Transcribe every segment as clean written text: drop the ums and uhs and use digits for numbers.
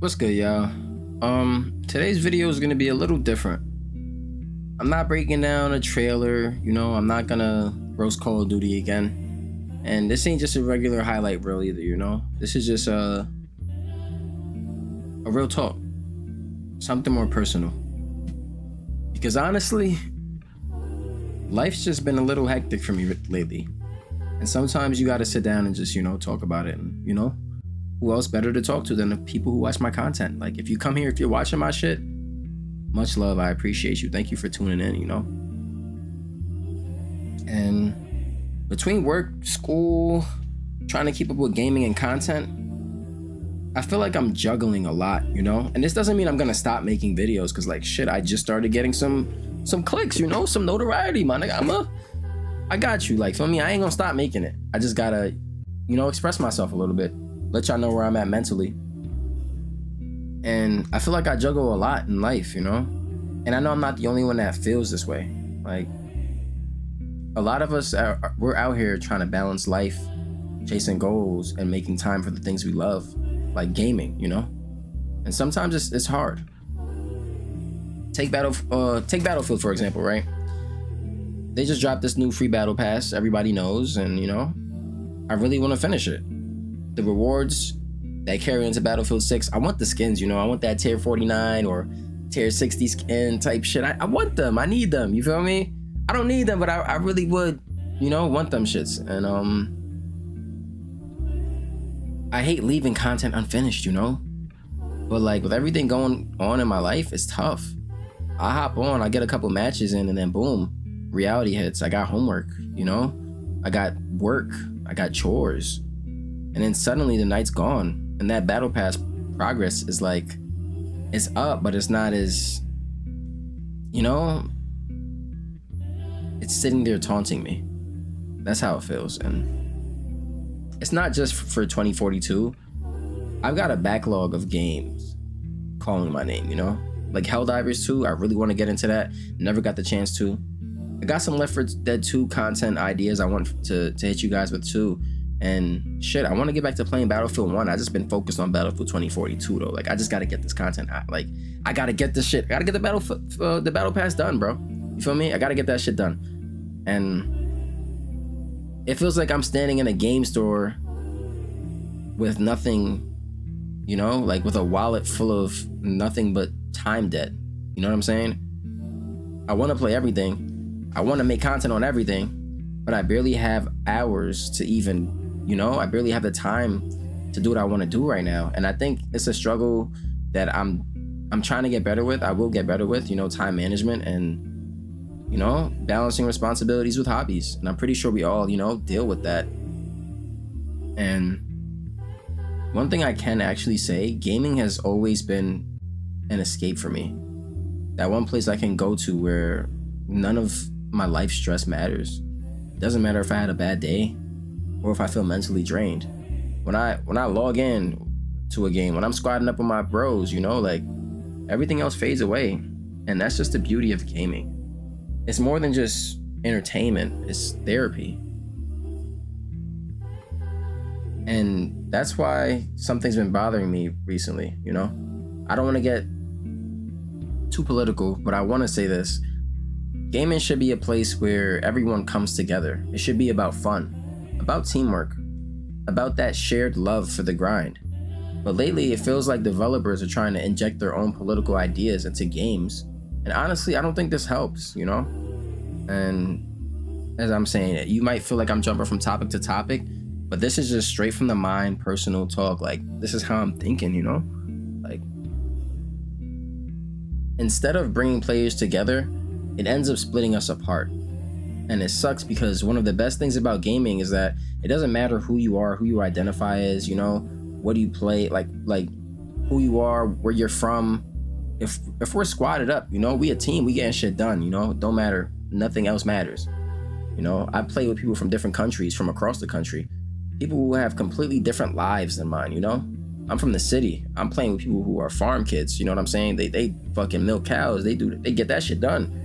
What's good, y'all? Today's video is gonna be a little different. I'm not breaking down a trailer, I'm not gonna roast Call of Duty again. And this ain't just a regular highlight reel either, This is just a real talk. Something more personal. Because honestly, life's just been a little hectic for me lately. And sometimes you gotta sit down and just, talk about it. And, who else better to talk to than the people who watch my content? Like, if you come here, if you're watching my shit, much love. I appreciate you. Thank you for tuning in, And between work, school, trying to keep up with gaming and content, I feel like I'm juggling a lot, And this doesn't mean I'm gonna stop making videos, because like shit, I just started getting some clicks, some notoriety, man. I got you. Like, feel me? I ain't gonna stop making it. I just gotta, express myself a little bit. Let y'all know where I'm at mentally. And I feel like I juggle a lot in life, And I know I'm not the only one that feels this way. Like, a lot of us, we're out here trying to balance life, chasing goals, and making time for the things we love, like gaming, And sometimes it's hard. Take Battlefield, for example, right? They just dropped this new free battle pass, everybody knows, and, I really want to finish it. The rewards that carry into Battlefield 6, I want the skins, I want that tier 49 or tier 60 skin type shit. I want them. I need them. You feel me? I don't need them, but I really would, want them shits. And I hate leaving content unfinished, But like, with everything going on in my life, it's tough. I hop on, I get a couple matches in, and then boom, reality hits. I got homework, I got work, I got chores. And then suddenly the night's gone, and that battle pass progress is like, it's up, but it's not as, it's sitting there taunting me. That's how it feels. And it's not just for 2042. I've got a backlog of games calling my name, Like Helldivers 2, I really want to get into that. Never got the chance to. I got some Left 4 Dead 2 content ideas I want to hit you guys with too. And shit, I want to get back to playing Battlefield 1. I just been focused on Battlefield 2042 though. Like, I just got to get this content out. Like, I got to get this shit. I got to get the battle pass done, bro. You feel me? I got to get that shit done. And it feels like I'm standing in a game store with nothing, like with a wallet full of nothing but time debt. You know what I'm saying? I want to play everything. I want to make content on everything, but I barely have hours to even, I barely have the time to do what I want to do right now. And I think it's a struggle that I'm trying to get better with. I will get better with, time management and, balancing responsibilities with hobbies. And I'm pretty sure we all, deal with that. And one thing I can actually say, gaming has always been an escape for me. That one place I can go to where none of my life stress matters. It doesn't matter if I had a bad day or if I feel mentally drained. When I log in to a game, when I'm squatting up with my bros, like, everything else fades away. And that's just the beauty of gaming. It's more than just entertainment, it's therapy. And that's why something's been bothering me recently, I don't want to get too political, but I want to say this. Gaming should be a place where everyone comes together. It should be about fun, about teamwork, about that shared love for the grind. But lately, it feels like developers are trying to inject their own political ideas into games. And honestly, I don't think this helps, And as I'm saying, you might feel like I'm jumping from topic to topic, but this is just straight from the mind, personal talk. Like, this is how I'm thinking, Like, instead of bringing players together, it ends up splitting us apart. And it sucks because one of the best things about gaming is that it doesn't matter who you are, who you identify as, what do you play, like who you are, where you're from. If we're squatted up, we a team, we getting shit done, don't matter. Nothing else matters. I play with people from different countries, from across the country. People who have completely different lives than mine, I'm from the city. I'm playing with people who are farm kids, you know what I'm saying? They fucking milk cows, they get that shit done,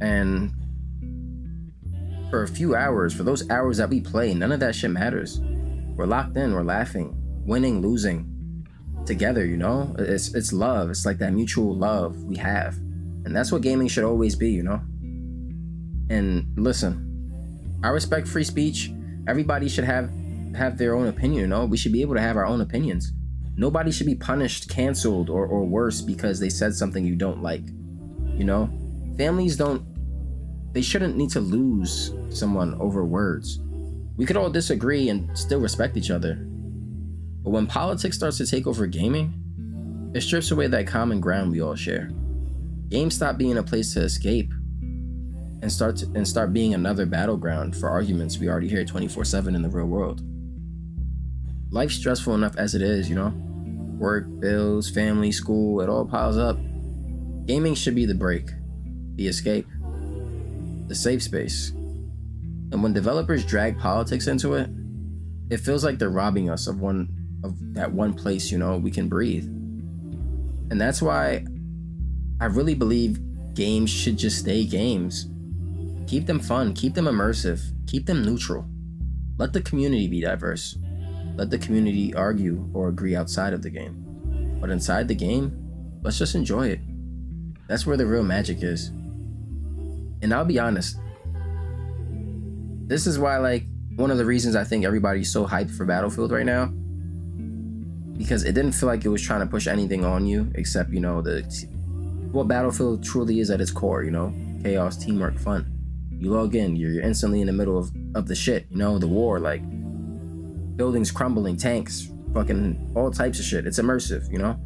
And for a few hours, for those hours that we play, none of that shit matters. We're locked in, we're laughing, winning, losing together, you know? It's love. It's like that mutual love we have. And that's what gaming should always be, you know? And listen, I respect free speech. Everybody should have their own opinion, you know? We should be able to have our own opinions. Nobody should be punished, canceled, or worse because they said something you don't like, you know? Families they shouldn't need to lose someone over words. We could all disagree and still respect each other. But when politics starts to take over gaming, it strips away that common ground we all share. Games stop being a place to escape and start being another battleground for arguments we already hear 24/7 in the real world. Life's stressful enough as it is, you know? Work, bills, family, school, it all piles up. Gaming should be the break, the escape, the safe space. And when developers drag politics into it, it feels like they're robbing us of that one place, you know, we can breathe. And that's why I really believe games should just stay games. Keep them fun, keep them immersive, keep them neutral. Let the community be diverse. Let the community argue or agree outside of the game. But inside the game, let's just enjoy it. That's where the real magic is. And I'll be honest, this is why, like, one of the reasons I think everybody's so hyped for Battlefield right now, because it didn't feel like it was trying to push anything on you except, you know, what Battlefield truly is at its core, you know, chaos, teamwork, fun. You log in, you're instantly in the middle of the shit, you know, the war, like buildings crumbling, tanks, fucking all types of shit. It's immersive, you know?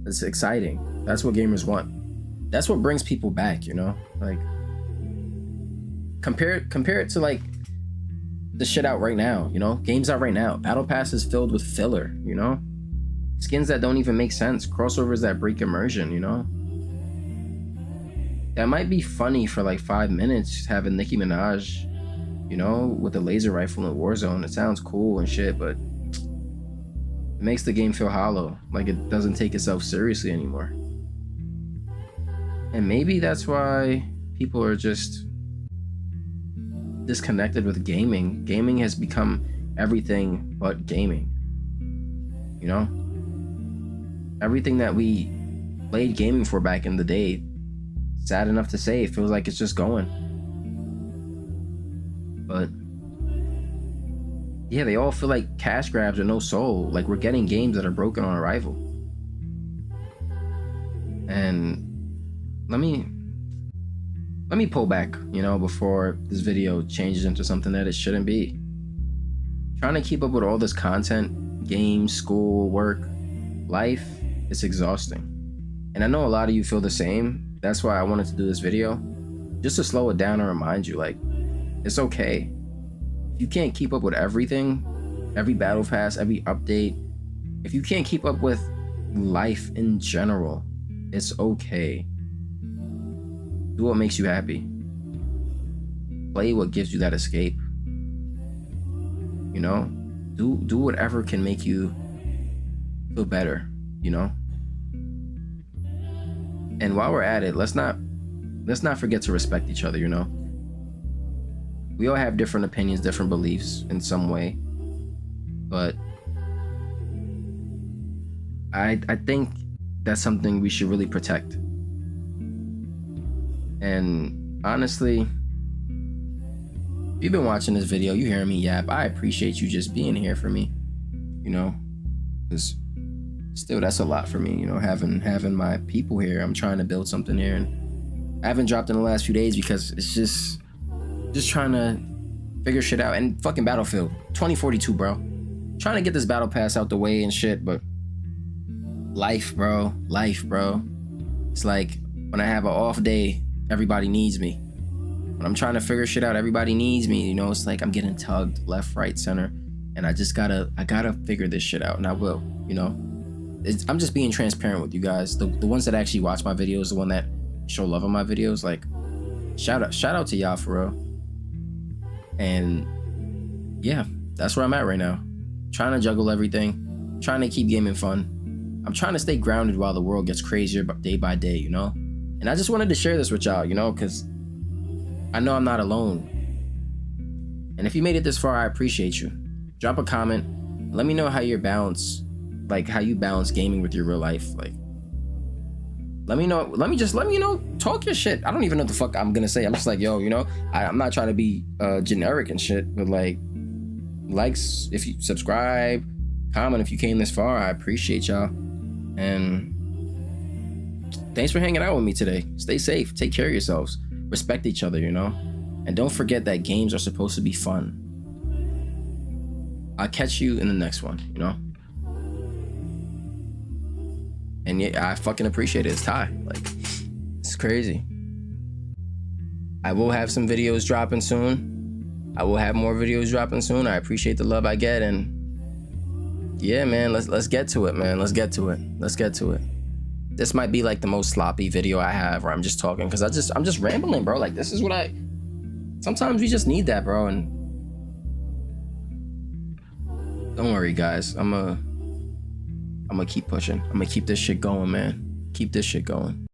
It's exciting. That's what gamers want. That's what brings people back, you know? Like, compare it to, like, the shit out right now, you know? Games out right now. Battle Pass is filled with filler, you know? Skins that don't even make sense. Crossovers that break immersion, you know? That might be funny for like 5 minutes, having Nicki Minaj, you know, with a laser rifle in Warzone. It sounds cool and shit, but it makes the game feel hollow, like it doesn't take itself seriously anymore. And maybe that's why people are just disconnected with gaming. Gaming has become everything but gaming, you know? Everything that we played gaming for back in the day, sad enough to say, it feels like it's just going. But yeah, they all feel like cash grabs or no soul. Like we're getting games that are broken on arrival. And let me pull back, you know, before this video changes into something that it shouldn't be. Trying to keep up with all this content, games, school, work, life, it's exhausting. And I know a lot of you feel the same. That's why I wanted to do this video, just to slow it down and remind you, like, it's okay. If you can't keep up with everything, every battle pass, every update, if you can't keep up with life in general, it's okay. Do what makes you happy. Play what gives you that escape. You know, do whatever can make you feel better, you know? And while we're at it, let's not forget to respect each other, you know? We all have different opinions, different beliefs in some way. But I think that's something we should really protect. And honestly, if you've been watching this video, you hearing me yap, I appreciate you just being here for me, you know? Because still, that's a lot for me, you know, having my people here. I'm trying to build something here, and I haven't dropped in the last few days because it's just trying to figure shit out. And fucking Battlefield 2042, bro. Trying to get this battle pass out the way and shit, but life, bro. It's like when I have an off day, everybody needs me. When I'm trying to figure shit out, everybody needs me. You know, it's like I'm getting tugged left, right, center, and I gotta figure this shit out, and I will, you know? I'm just being transparent with you guys. The ones that actually watch my videos, the one that show love on my videos, like, shout out to y'all for real. And yeah, that's where I'm at right now. Trying to juggle everything, trying to keep gaming fun. I'm trying to stay grounded while the world gets crazier day by day, you know? And I just wanted to share this with y'all, you know, because I know I'm not alone. And if you made it this far, I appreciate you. Drop a comment. Let me know how your balance like how you balance gaming with your real life. Like, let me know. Let me you know, talk your shit. I don't even know what the fuck I'm gonna say. I'm just like, yo, you know, I'm not trying to be generic and shit, but like, likes if you subscribe, comment if you came this far. I appreciate y'all. And thanks for hanging out with me today. Stay safe. Take care of yourselves. Respect each other, you know? And don't forget that games are supposed to be fun. I'll catch you in the next one, you know? And yeah, I fucking appreciate it. It's Ty. Like, it's crazy. I will have some videos dropping soon. I will have more videos dropping soon. I appreciate the love I get. And yeah, man, let's get to it, man. Let's get to it. Let's get to it. This might be like the most sloppy video I have where I'm just talking because I'm just rambling, bro. Like, this is what sometimes we just need that, bro. And don't worry, guys. I'm gonna keep pushing. I'm gonna keep this shit going, man. Keep this shit going.